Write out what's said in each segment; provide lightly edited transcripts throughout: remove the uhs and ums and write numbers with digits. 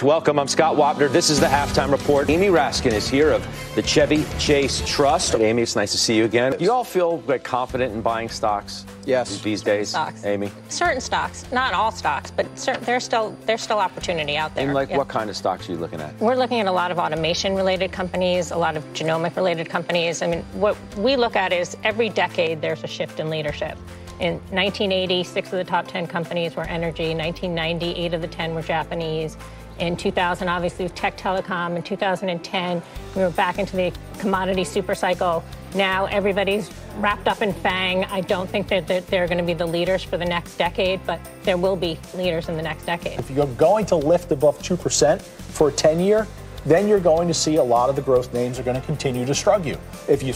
Welcome. I'm Scott Wapner. This is the Halftime Report. Amy Raskin is here of the Chevy Chase Trust. Amy, it's nice to see you again. Do you all feel confident in buying stocks? Yes. These days, stocks. Amy? Certain stocks, not all stocks, but there's still opportunity out there. And what kind of stocks are you looking at? We're looking at a lot of automation-related companies, a lot of genomic-related companies. I mean, what we look at is every decade there's a shift in leadership. In 1980, 6 of the top 10 companies were energy. 1990, 8 of the 10 were Japanese. In 2000, obviously, tech telecom. In 2010, we were back into the commodity super cycle. Now everybody's wrapped up in FANG. I don't think that they're going to be the leaders for the next decade, but there will be leaders in the next decade. If you're going to lift above 2% for a 10-year, then you're going to see a lot of the growth names are going to continue to struggle. If you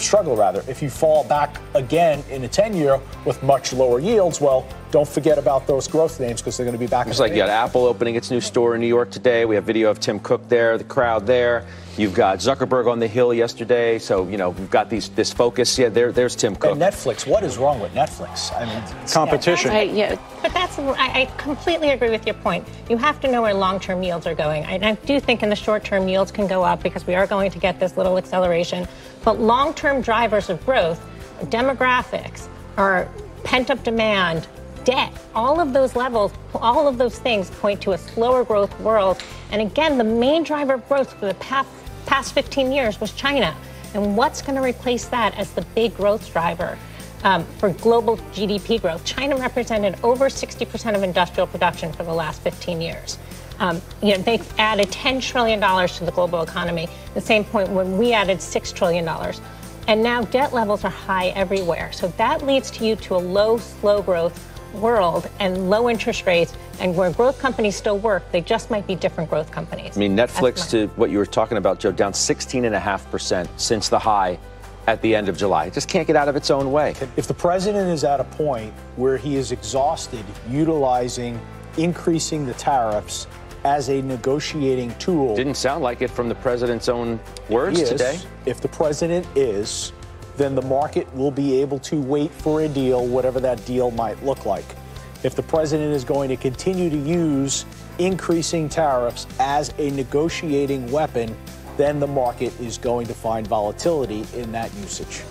fall back again in a 10-year with much lower yields, well, don't forget about those growth names because they're going to be back. It's like you got Apple opening its new store in New York today. We have video of Tim Cook there, the crowd there. You've got Zuckerberg on the Hill yesterday. So, we've got this focus. Yeah, there's Tim Cook. And Netflix. What is wrong with Netflix? I mean, competition. But I completely agree with your point. You have to know where long-term yields are going. And I do think in the short term, yields can go up because we are going to get this little acceleration. But long-term drivers of growth, demographics, or pent-up demand, debt, all of those levels, all of those things point to a slower growth world. And again, the main driver of growth for the past 15 years was China. And what's going to replace that as the big growth driver for global GDP growth? China represented over 60% of industrial production for the last 15 years. They've added $10 trillion to the global economy, the same point when we added $6 trillion. And now debt levels are high everywhere. So that leads to a low, slow growth world and low interest rates, and where growth companies still work, they just might be different growth companies. I mean, Netflix, to what you were talking about, Joe, down 16.5% since the high at the end of July. It just can't get out of its own way. If the president is at a point where he is exhausted utilizing increasing the tariffs as a negotiating tool. Didn't sound like it from the president's own words today. If the president is, then the market will be able to wait for a deal, whatever that deal might look like. If the president is going to continue to use increasing tariffs as a negotiating weapon, then the market is going to find volatility in that usage.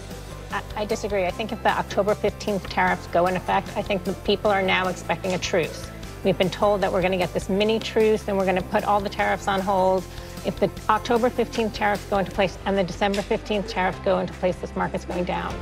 I disagree. I think if the October 15th tariffs go in effect, I think the people are now expecting a truce. We've been told that we're going to get this mini truce and we're going to put all the tariffs on hold. If the October 15th tariffs go into place and the December 15th tariffs go into place, this market's going down.